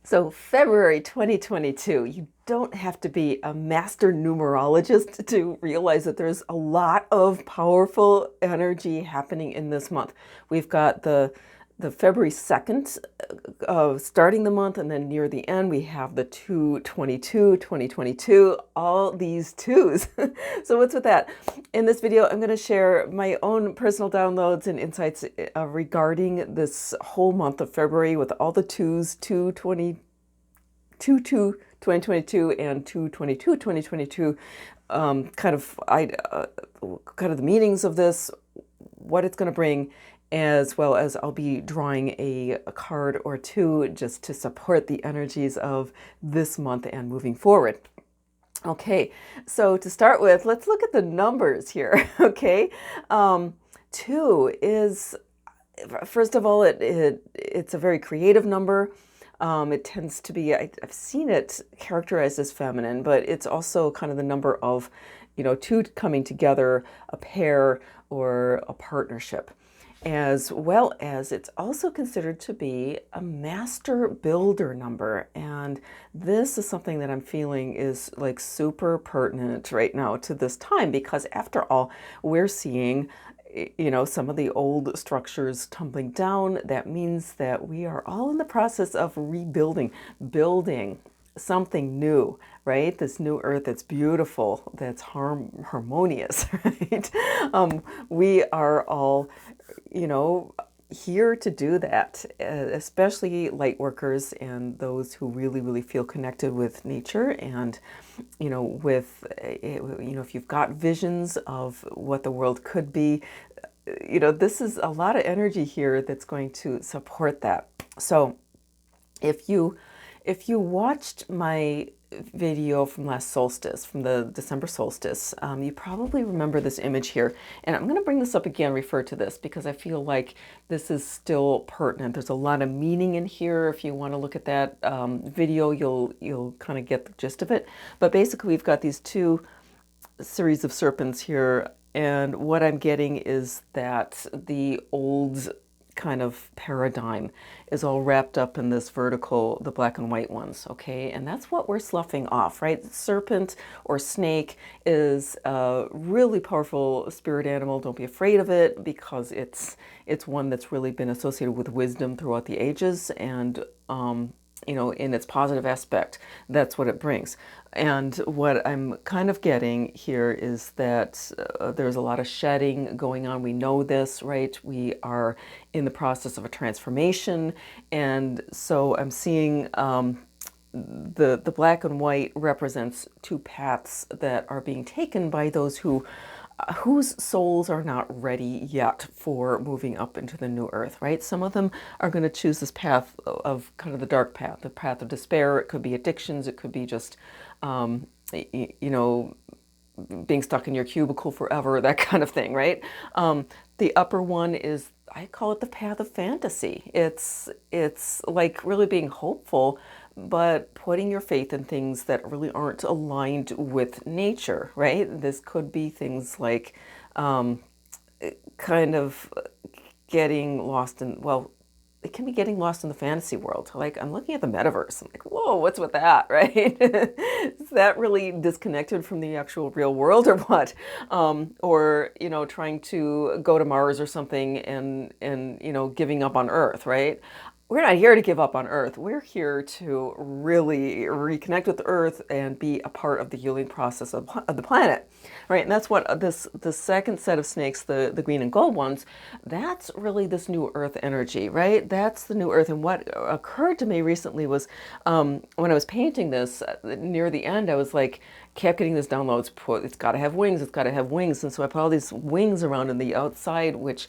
So February 2022, you don't have to be a master numerologist to realize that there's a lot of powerful energy happening in this month. We've got the February 2nd starting the month, and then near the end we have the 2/22, 2022, all these twos. So what's with that? In this video, I'm going to share my own personal downloads and insights regarding this whole month of February with all the twos, 2022 and 2022, kind of the meanings of this, what it's going to bring, as well as I'll be drawing a card or two just to support the energies of this month and moving forward. Okay, so to start with, let's look at the numbers here. Okay, two is, first of all, it's a very creative number. It tends to be, I've seen it characterized as feminine, but it's also kind of the number of, two coming together, a pair or a partnership. As well as it's also considered to be a master builder number. And this is something that I'm feeling is like super pertinent right now to this time, because after all, we're seeing some of the old structures tumbling down. That means that we are all in the process of rebuilding, building something new, right? This new earth that's beautiful, that's harmonious, right? We are all, here to do that, especially light workers and those who really, really feel connected with nature and, if you've got visions of what the world could be, this is a lot of energy here that's going to support that. So if you watched my video from last solstice, from the December solstice, you probably remember this image here. And I'm going to bring this up again, refer to this, because I feel like this is still pertinent. There's a lot of meaning in here. If you want to look at that video, you'll kind of get the gist of it. But basically, we've got these two series of serpents here. And what I'm getting is that the old kind of paradigm is all wrapped up in this vertical, the black and white ones, okay? And that's what we're sloughing off, right? Serpent or snake is a really powerful spirit animal. Don't be afraid of it, because it's one that's really been associated with wisdom throughout the ages, and in its positive aspect, that's what it brings. And what I'm kind of getting here is that there's a lot of shedding going on. We know this, right? We are in the process of a transformation. And so I'm seeing the black and white represents two paths that are being taken by those whose souls are not ready yet for moving up into the new earth, right? Some of them are going to choose this path of kind of the dark path, the path of despair. It could be addictions. It could be just, being stuck in your cubicle forever, that kind of thing, right? The upper one is, I call it the path of fantasy. It's like really being hopeful, but putting your faith in things that really aren't aligned with nature, right? This could be things like kind of getting lost in, well, it can be getting lost in the fantasy world. Like, I'm looking at the metaverse. I'm like, whoa, what's with that, right? Is that really disconnected from the actual real world or what? Or, trying to go to Mars or something and giving up on Earth, right? We're not here to give up on Earth. We're here to really reconnect with the Earth and be a part of the healing process of the planet, right? And that's what the second set of snakes, the green and gold ones, that's really this new Earth energy, right? That's the new Earth. And what occurred to me recently was when I was painting this, near the end, I was like, kept getting this download. It's got to have wings. It's got to have wings. And so I put all these wings around in the outside, which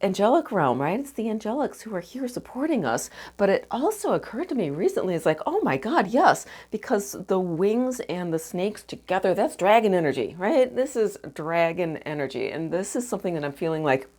angelic realm, right? It's the angelics who are here supporting us. But it also occurred to me recently, it's like, oh my God, yes, because the wings and the snakes together, that's dragon energy, right? This is dragon energy. And this is something that I'm feeling like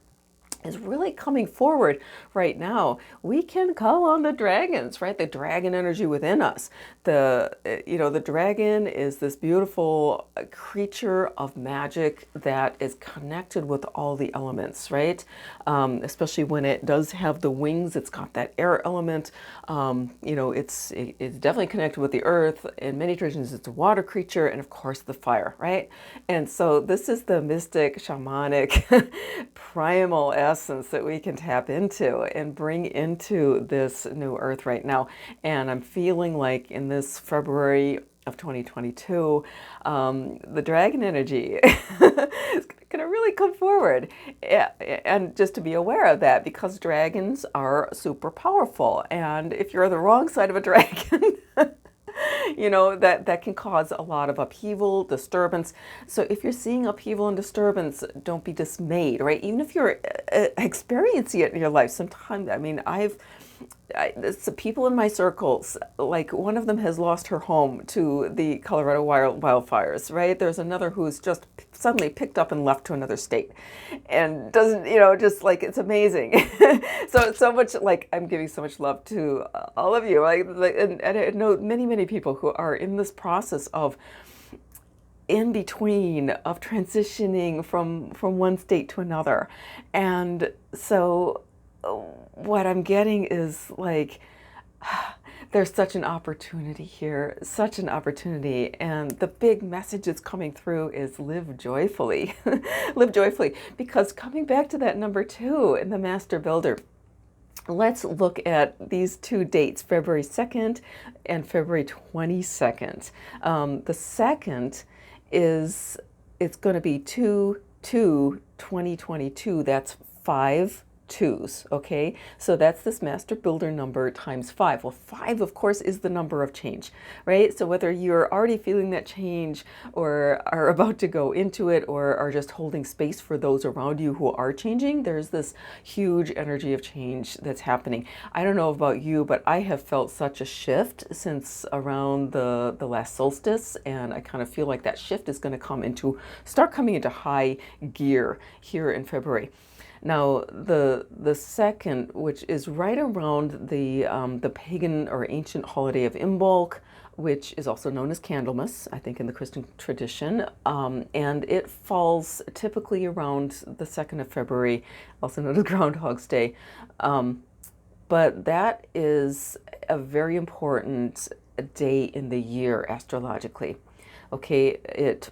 is really coming forward right now. We can call on the dragons, right? The dragon energy within us. The dragon is this beautiful creature of magic that is connected with all the elements, right? Especially when it does have the wings, it's got that air element. It's definitely connected with the earth. In many traditions, it's a water creature, and of course the fire, right? And so this is the mystic, shamanic, primal essence that we can tap into and bring into this new earth right now. And I'm feeling like in this February of 2022, the dragon energy is going to really come forward. And just to be aware of that, because dragons are super powerful. And if you're on the wrong side of a dragon, that can cause a lot of upheaval, disturbance. So if you're seeing upheaval and disturbance, don't be dismayed, right? Even if you're experiencing it in your life, sometimes, people in my circles, like one of them has lost her home to the Colorado wildfires, right? There's another who's just suddenly picked up and left to another state and doesn't, just like, it's amazing. so much, like, I'm giving so much love to all of you. And I know many people who are in this process of in between, of transitioning from one state to another. And so what I'm getting is like, there's such an opportunity here, such an opportunity. And the big message that's coming through is live joyfully. Live joyfully. Because coming back to that number 2 in the Master Builder, let's look at these 2 dates, February 2nd and February 22nd. The second it's going to be 2/2/2022. That's 5 2s, okay? So that's this Master Builder number times 5. Well, 5, of course, is the number of change, right? So whether you're already feeling that change or are about to go into it or are just holding space for those around you who are changing, there's this huge energy of change that's happening. I don't know about you, but I have felt such a shift since around the last solstice, and I kind of feel like that shift is going to start coming into high gear here in February. Now, the second, which is right around the pagan or ancient holiday of Imbolc, which is also known as Candlemas, I think, in the Christian tradition, and it falls typically around the 2nd of February, also known as Groundhog's Day. But that is a very important day in the year astrologically. Okay, it's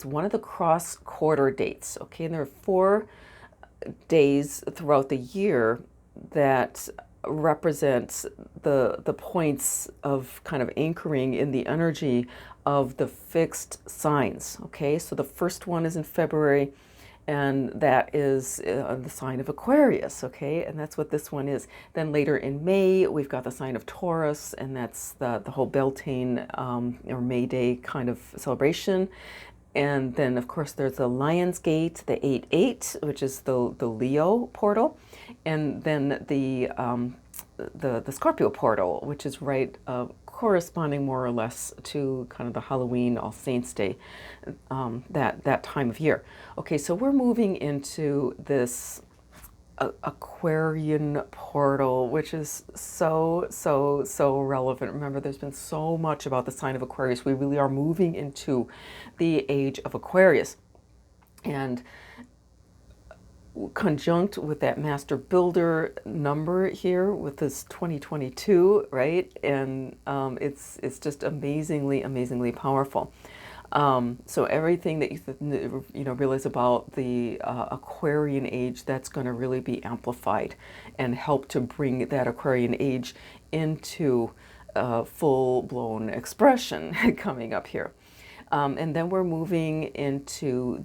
one of the cross quarter dates. Okay, and there are 4 days throughout the year that represent the points of kind of anchoring in the energy of the fixed signs. Okay, so the first one is in February, and that is the sign of Aquarius. Okay, and that's what this one is. Then later in May, we've got the sign of Taurus, and that's the whole Beltane or May Day kind of celebration. And then, of course, there's the Lion's Gate, the 8/8, which is the Leo portal, and then the Scorpio portal, which is right corresponding more or less to kind of the Halloween, All Saints Day, that time of year. Okay, so we're moving into this Aquarian portal, which is so relevant. Remember, there's been so much about the sign of Aquarius. We really are moving into the age of Aquarius. And conjunct with that Master Builder number here with this 2022, right? And it's just amazingly powerful. So everything that you realize about the Aquarian age, that's going to really be amplified and help to bring that Aquarian age into full-blown expression coming up here. And then we're moving into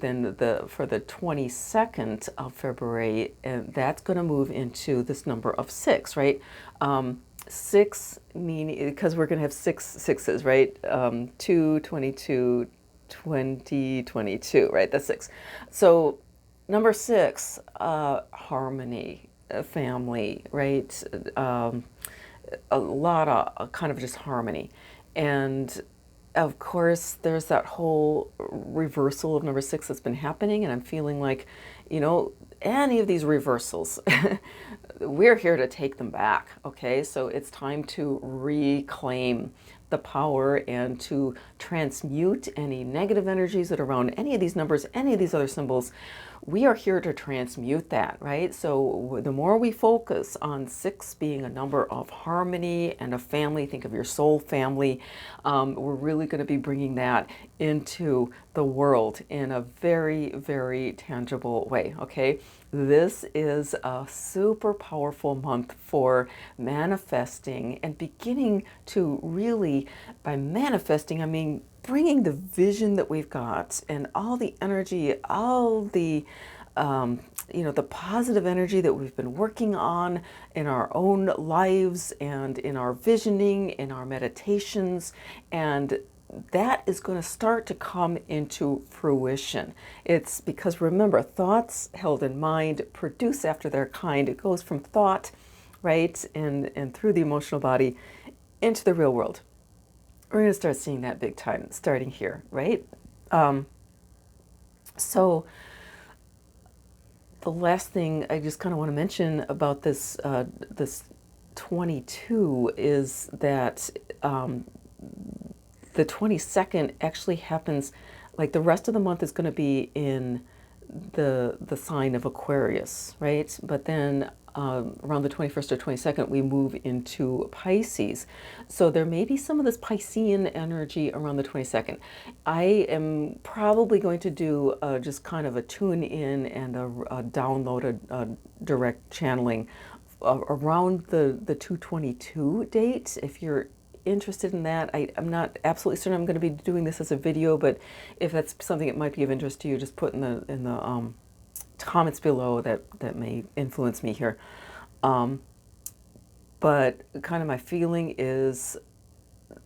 for the 22nd of February, and that's going to move into this number of 6, right? 6 meaning, because we're going to have 6 sixes, right? 2/22, 2022, right? That's 6. So number 6, harmony, family, right? A lot of kind of just harmony. And of course, there's that whole reversal of number 6 that's been happening, and I'm feeling like, any of these reversals, we're here to take them back, okay? So it's time to reclaim the power and to transmute any negative energies that are around any of these numbers, any of these other symbols. We are here to transmute that, right? So the more we focus on 6 being a number of harmony and a family, think of your soul family, we're really going to be bringing that into the world in a very, very tangible way, okay? This is a super powerful month for manifesting and beginning to really, by manifesting, I mean bringing the vision that we've got and all the energy, all the the positive energy that we've been working on in our own lives and in our visioning, in our meditations, and that is going to start to come into fruition. It's because, remember, thoughts held in mind produce after their kind. It goes from thought, right, and through the emotional body into the real world. We're going to start seeing that big time starting here, right? So the last thing I just kind of want to mention about this 22 is that the 22nd actually happens, like the rest of the month is going to be in the sign of Aquarius, right? But then around the 21st or 22nd, we move into Pisces. So there may be some of this Piscean energy around the 22nd. I am probably going to do just kind of a tune in and a download, a direct channeling around the 222 date. If you're interested in that, I'm not absolutely certain I'm going to be doing this as a video, but if that's something that might be of interest to you, just put in the comments below. That may influence me here. But kind of my feeling is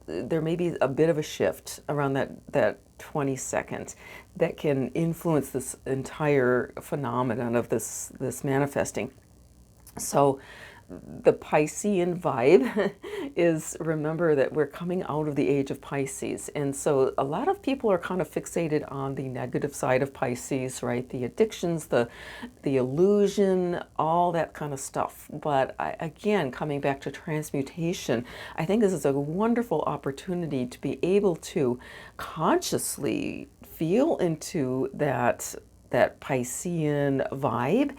there may be a bit of a shift around that 22nd that can influence this entire phenomenon of this manifesting. So the Piscean vibe is, remember that we're coming out of the age of Pisces. And so a lot of people are kind of fixated on the negative side of Pisces, right? The addictions, the illusion, all that kind of stuff. But again, coming back to transmutation, I think this is a wonderful opportunity to be able to consciously feel into that Piscean vibe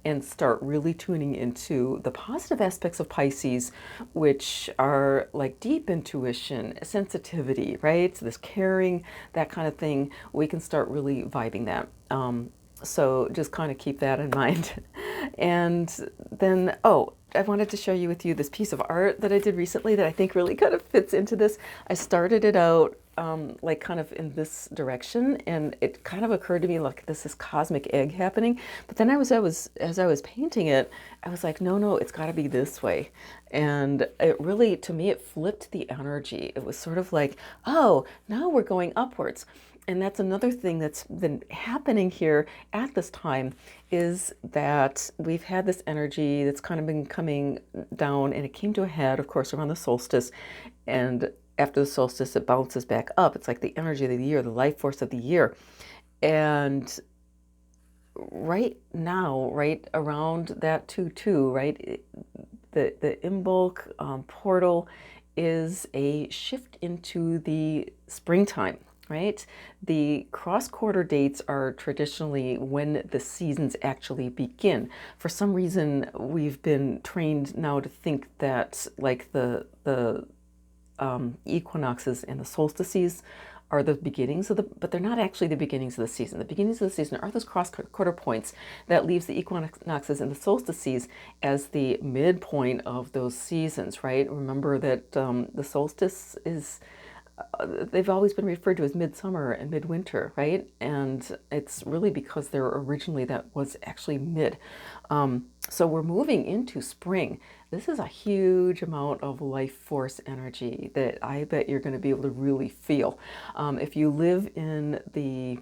and start really tuning into the positive aspects of Pisces, which are like deep intuition, sensitivity, right? So this caring, that kind of thing. We can start really vibing that. So just kind of keep that in mind. And then, oh, I wanted to share with you this piece of art that I did recently that I think really kind of fits into this. I started it out like kind of in this direction, and it kind of occurred to me like this cosmic egg happening. But then as I was painting it, I was like, no, it's got to be this way. And it really, to me, it flipped the energy. It was sort of like, oh, now we're going upwards. And that's another thing that's been happening here at this time, is that we've had this energy that's kind of been coming down, and it came to a head, of course, around the solstice. And after the solstice, it bounces back up. It's like the energy of the year, the life force of the year. And right now, right around that 2-2, right, the Imbolc portal is a shift into the springtime. Right? The cross-quarter dates are traditionally when the seasons actually begin. For some reason, we've been trained now to think that like the equinoxes and the solstices are the beginnings of but they're not actually the beginnings of the season. The beginnings of the season are those cross-quarter points that leaves the equinoxes and the solstices as the midpoint of those seasons, right? Remember that the solstice is they've always been referred to as midsummer and midwinter, right? And it's really because they're originally, that was actually mid. So we're moving into spring. This is a huge amount of life force energy that I bet you're going to be able to really feel. If you live in the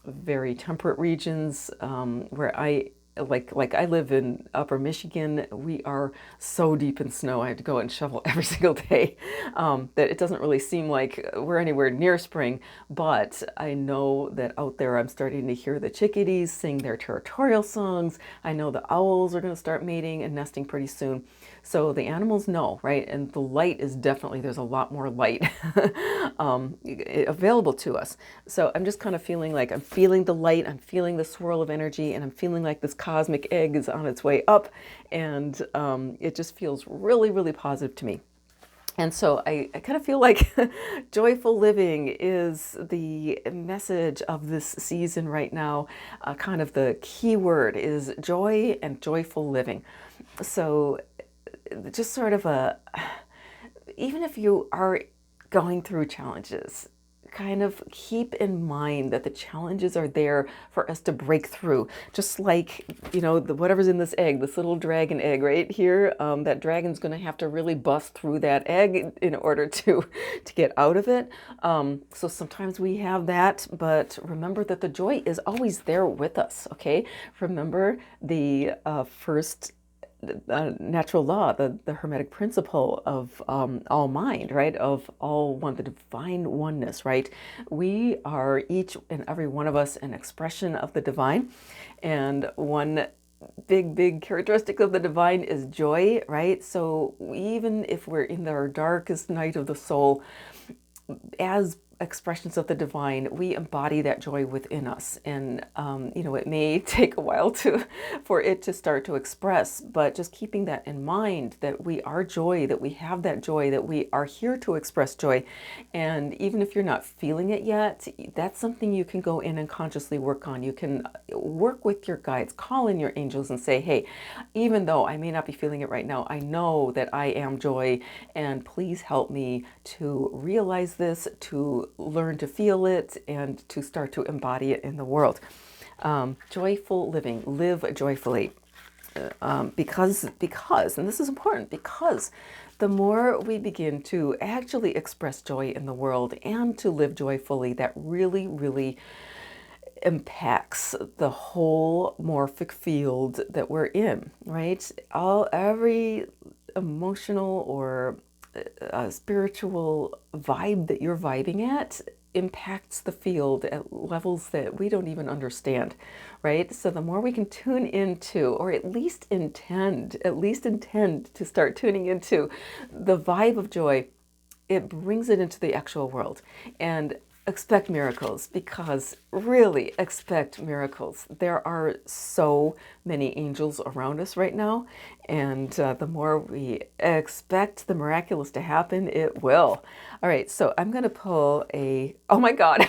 very temperate regions where I like I live in upper Michigan. We are so deep in snow. I have to go and shovel every single day, that it doesn't really seem like we're anywhere near spring. But I know that out there I'm starting to hear the chickadees sing their territorial songs. I know the owls are going to start mating and nesting pretty soon. So the animals know, right? And the light is definitely, there's a lot more light available to us. So I'm just kind of feeling like I'm feeling the light, I'm feeling the swirl of energy, and I'm feeling like this cosmic egg is on its way up. And it just feels really, really positive to me. And so I kind of feel like joyful living is the message of this season right now. Kind of the key word is joy and joyful living. So just sort of even if you are going through challenges, kind of keep in mind that the challenges are there for us to break through. Just like, whatever's in this egg, this little dragon egg right here, that dragon's going to have to really bust through that egg in order to get out of it. So sometimes we have that, but remember that the joy is always there with us, okay? Remember the first natural law, the Hermetic principle of all mind, right? Of all one, the divine oneness, right? We are, each and every one of us, an expression of the divine. And one big characteristic of the divine is joy, right? So even if we're in our darkest night of the soul, as expressions of the divine, we embody that joy within us. And, it may take a while for it to start to express, but just keeping that in mind, that we are joy, that we have that joy, that we are here to express joy. And even if you're not feeling it yet, that's something you can go in and consciously work on. You can work with your guides, call in your angels and say, hey, even though I may not be feeling it right now, I know that I am joy, and please help me to realize this, to learn to feel it, and to start to embody it in the world. Joyful living, live joyfully. Because, and this is important, because the more we begin to actually express joy in the world and to live joyfully, that really, really impacts the whole morphic field that we're in, right? Every emotional or spiritual vibe that you're vibing at impacts the field at levels that we don't even understand, right? So the more we can tune into, or at least intend to start tuning into the vibe of joy, it brings it into the actual world. And expect miracles, because really expect miracles. There are so many angels around us right now, and the more we expect the miraculous to happen, it will. All right, so I'm going to pull oh my God,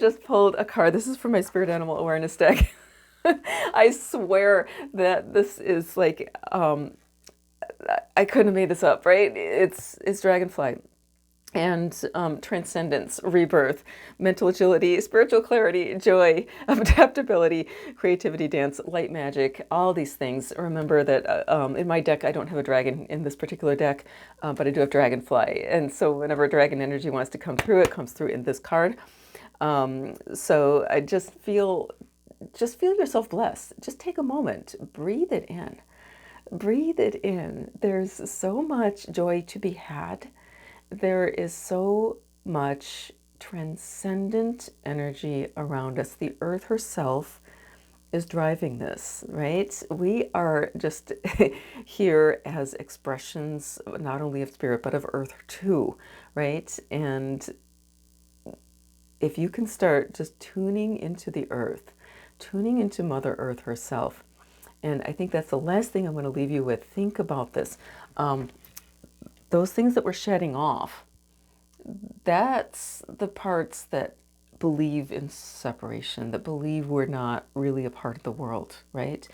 just pulled a card. This is from my Spirit Animal Awareness deck. I swear that this is like, I couldn't have made this up, right? It's Dragonfly. And transcendence, rebirth, mental agility, spiritual clarity, joy, adaptability, creativity, dance, light magic, all these things. Remember that in my deck, I don't have a dragon in this particular deck, but I do have dragonfly. And so whenever dragon energy wants to come through, it comes through in this card. So I just feel yourself blessed. Just take a moment, breathe it in. Breathe it in. There's so much joy to be had. There is so much transcendent energy around us. The earth herself is driving this, right? We are just here as expressions, not only of spirit, but of earth too, right? And if you can start just tuning into the earth, tuning into Mother Earth herself, and I think that's the last thing I'm going to leave you with. Think about this. Those things that we're shedding off, that's the parts that believe in separation, that believe we're not really a part of the world, right?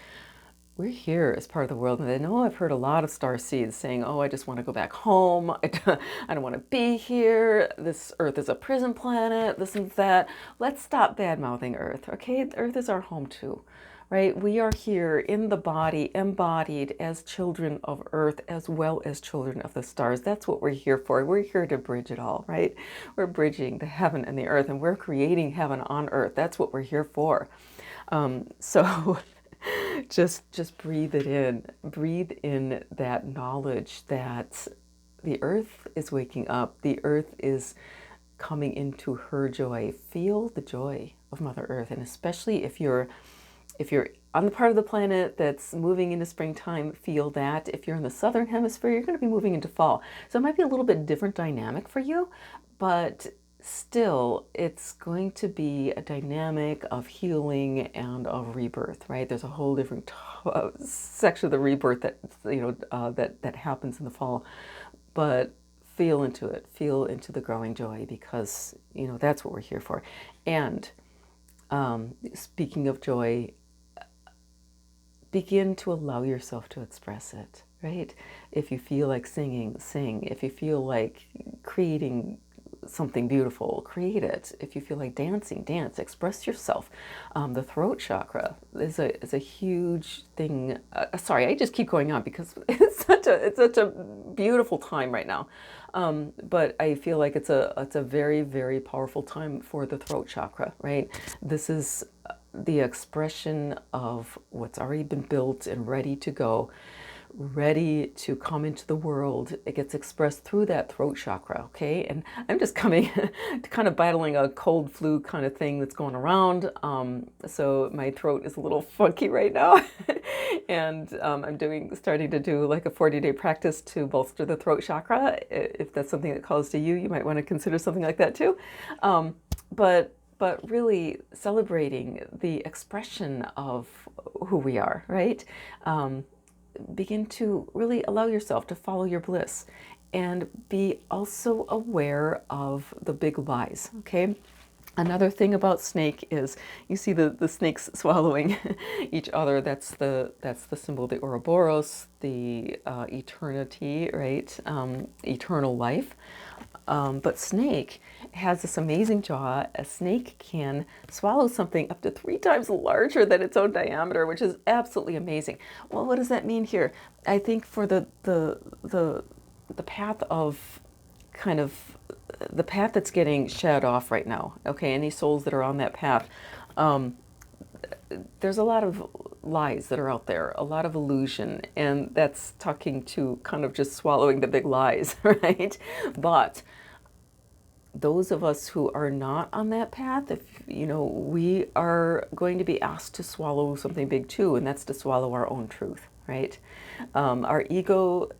We're here as part of the world. And I know I've heard a lot of starseeds saying, oh, I just want to go back home. I don't want to be here. This Earth is a prison planet, this and that. Let's stop bad-mouthing Earth, okay? Earth is our home too. Right? We are here in the body, embodied as children of Earth, as well as children of the stars. That's what we're here for. We're here to bridge it all, right? We're bridging the heaven and the earth, and we're creating heaven on earth. That's what we're here for. So just breathe it in. Breathe in that knowledge that the earth is waking up. The earth is coming into her joy. Feel the joy of Mother Earth, and especially if you're on the part of the planet that's moving into springtime, feel that. If you're in the southern hemisphere, you're going to be moving into fall. So it might be a little bit different dynamic for you, but still, it's going to be a dynamic of healing and of rebirth, right? There's a whole different section of the rebirth that that happens in the fall, but feel into it, feel into the growing joy, because that's what we're here for. And speaking of joy, begin to allow yourself to express it, right? If you feel like singing, sing. If you feel like creating something beautiful, create it. If you feel like dancing, dance, express yourself. The throat chakra is a huge thing. Sorry, I just keep going on because it's such a beautiful time right now. But I feel like it's a very, very powerful time for the throat chakra, right? This is the expression of what's already been built and ready to go, ready to come into the world. It gets expressed through that throat chakra, okay? And I'm just coming, kind of battling a cold flu kind of thing that's going around. So my throat is a little funky right now. And I'm starting to do like a 40-day practice to bolster the throat chakra. If that's something that calls to you, you might want to consider something like that too. But really celebrating the expression of who we are, right? Begin to really allow yourself to follow your bliss, and be also aware of the big lies, okay? Another thing about snake is you see the snakes swallowing each other. That's the symbol of the Ouroboros, the eternity, right? Eternal life. But snake has this amazing jaw. A snake can swallow something up to 3 times larger than its own diameter, which is absolutely amazing. Well, what does that mean here? I think for the path of kind of the path that's getting shed off right now, okay, any souls that are on that path, there's a lot of lies that are out there, a lot of illusion, and that's talking to kind of just swallowing the big lies, right? But those of us who are not on that path, if we are going to be asked to swallow something big too, and that's to swallow our own truth, right? Our ego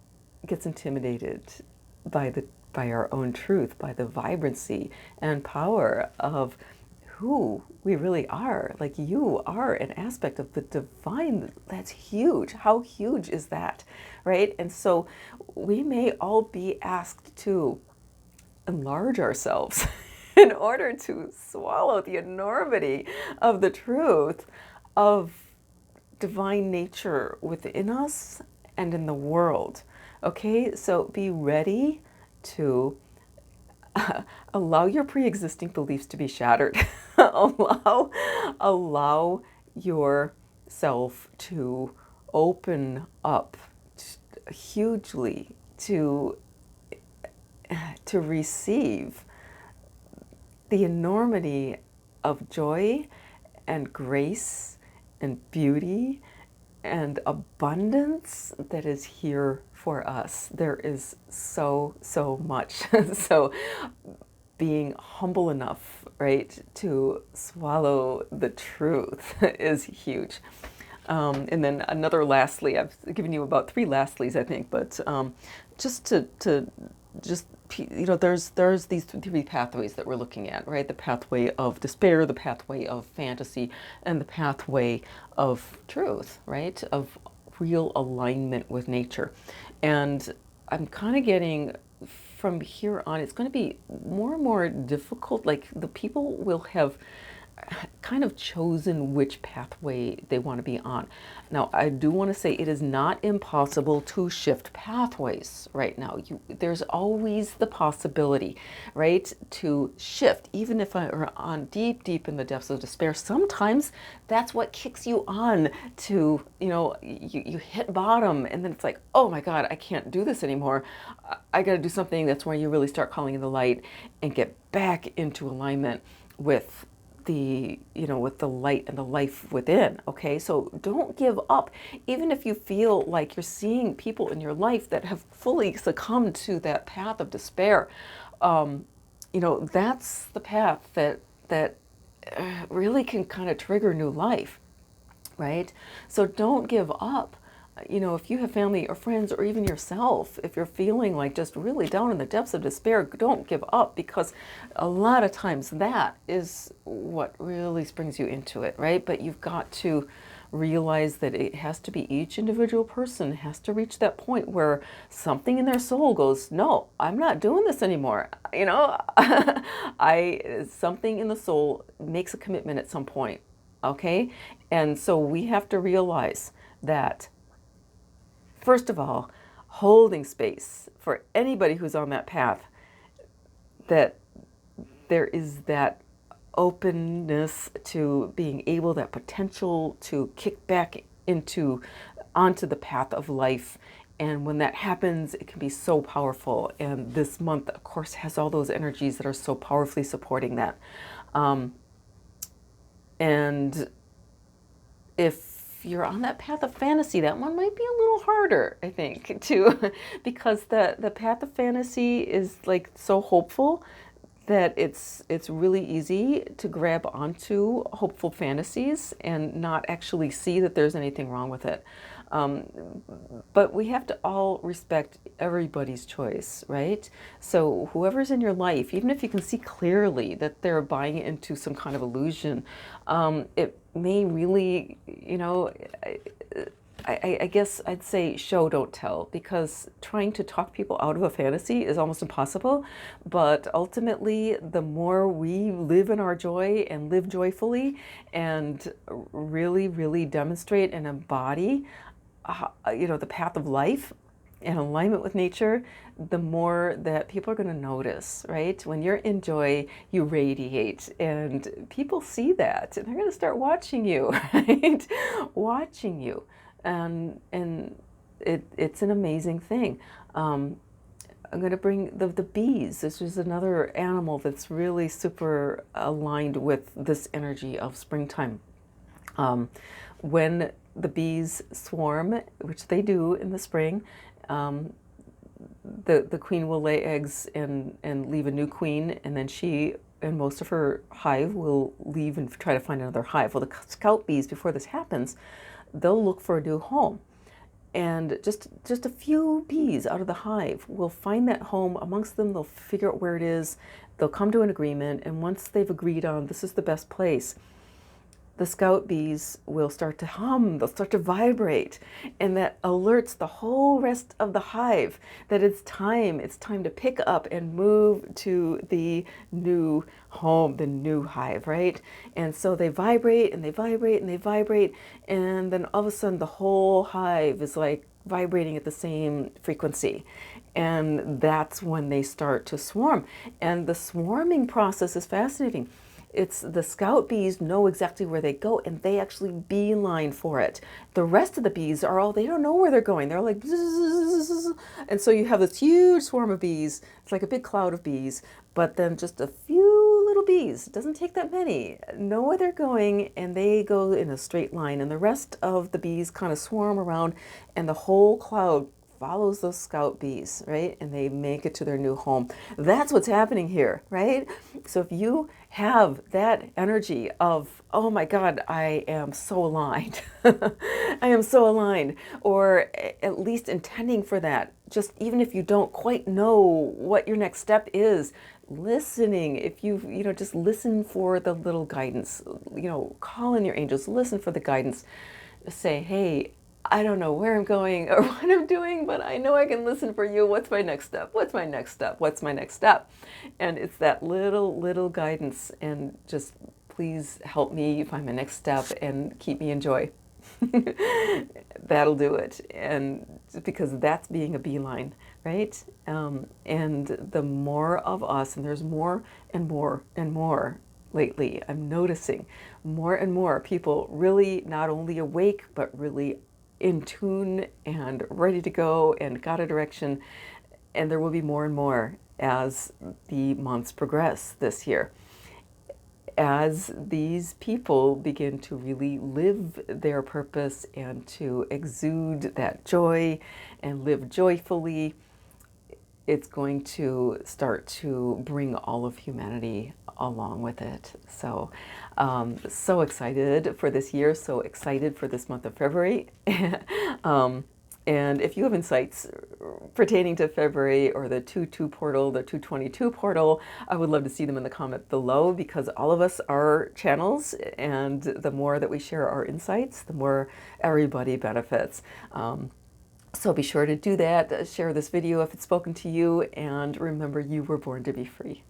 gets intimidated by our own truth, by the vibrancy and power of who we really are. Like, you are an aspect of the divine. That's huge. How huge is that, right? And so we may all be asked to enlarge ourselves in order to swallow the enormity of the truth of divine nature within us and in the world. Okay, so be ready to allow your pre-existing beliefs to be shattered. allow yourself to open up hugely to receive the enormity of joy and grace and beauty and abundance that is here for us. There is so much. So being humble enough, right, to swallow the truth is huge. And then another lastly, I've given you about 3 lastlies, I think, but there's these 3 pathways that we're looking at, right? The pathway of despair, the pathway of fantasy, and the pathway of truth, right? Of real alignment with nature. And I'm kind of getting, from here on, it's going to be more and more difficult. Like, the people will have kind of chosen which pathway they want to be on. Now, I do want to say it is not impossible to shift pathways right now. There's always the possibility, right, to shift, even if you're on deep in the depths of despair. Sometimes that's what kicks you on to, you hit bottom, and then it's like, oh my God, I can't do this anymore. I got to do something. That's where you really start calling in the light and get back into alignment with the, with the light and the life within. Okay, so don't give up, even if you feel like you're seeing people in your life that have fully succumbed to that path of despair. That's the path that really can kind of trigger new life, right? So don't give up. If you have family or friends or even yourself, if you're feeling like just really down in the depths of despair, don't give up, because a lot of times that is what really springs you into it, right? But you've got to realize that it has to be each individual person has to reach that point where something in their soul goes, no, I'm not doing this anymore. Something in the soul makes a commitment at some point. Okay? And so we have to realize that, first of all, holding space for anybody who's on that path, that there is that openness to being able, that potential to kick back onto the path of life. And when that happens, it can be so powerful. And this month, of course, has all those energies that are so powerfully supporting that. And if you're on that path of fantasy, that one might be a little harder, I think, too, because the path of fantasy is like so hopeful that it's really easy to grab onto hopeful fantasies and not actually see that there's anything wrong with it. But we have to all respect everybody's choice, right? So whoever's in your life, even if you can see clearly that they're buying into some kind of illusion, it may really, I guess I'd say show, don't tell, because trying to talk people out of a fantasy is almost impossible. But ultimately, the more we live in our joy and live joyfully and really, really demonstrate and embody, the path of life in alignment with nature, the more that people are going to notice, right? When you're in joy, you radiate, and people see that, and they're going to start watching you, right? Watching you. And it's an amazing thing. I'm going to bring the bees. This is another animal that's really super aligned with this energy of springtime. When the bees swarm, which they do in the spring, the queen will lay eggs and leave a new queen, and then she and most of her hive will leave and try to find another hive. Well, the scout bees, before this happens, they'll look for a new home. And just a few bees out of the hive will find that home. Amongst them, they'll figure out where it is. They'll come to an agreement, and once they've agreed on this is the best place, the scout bees will start to hum, they'll start to vibrate, and that alerts the whole rest of the hive that it's time to pick up and move to the new home, the new hive, right? And so they vibrate and they vibrate and they vibrate, and then all of a sudden the whole hive is like vibrating at the same frequency. And that's when they start to swarm. And the swarming process is fascinating. It's the scout bees know exactly where they go, and they actually beeline for it. The rest of the bees they don't know where they're going. They're like, bzzz. And so you have this huge swarm of bees. It's like a big cloud of bees, but then just a few little bees, it doesn't take that many, know where they're going, and they go in a straight line. And the rest of the bees kind of swarm around, and the whole cloud follows those scout bees, right? And they make it to their new home. That's what's happening here, right? So if you have that energy of, oh my God, I am so aligned. I am so aligned, or at least intending for that, just even if you don't quite know what your next step is, listening, if just listen for the little guidance, call in your angels, listen for the guidance, say, hey, I don't know where I'm going or what I'm doing, but I know I can listen for you. What's my next step? What's my next step? What's my next step? And it's that little guidance, and just please help me find my next step and keep me in joy. That'll do it. And because that's being a beeline, right? And the more of us, and there's more and more and more lately, I'm noticing more and more people really not only awake, but really in tune and ready to go and got a direction. And there will be more and more as the months progress this year. as these people begin to really live their purpose and to exude that joy and live joyfully, it's going to start to bring all of humanity along with it. So, so excited for this year, so excited for this month of February. And if you have insights pertaining to February or the 2/2 portal, the 222 portal, I would love to see them in the comment below, because all of us are channels, and the more that we share our insights, the more everybody benefits. So be sure to do that. Share this video if it's spoken to you, and remember, you were born to be free.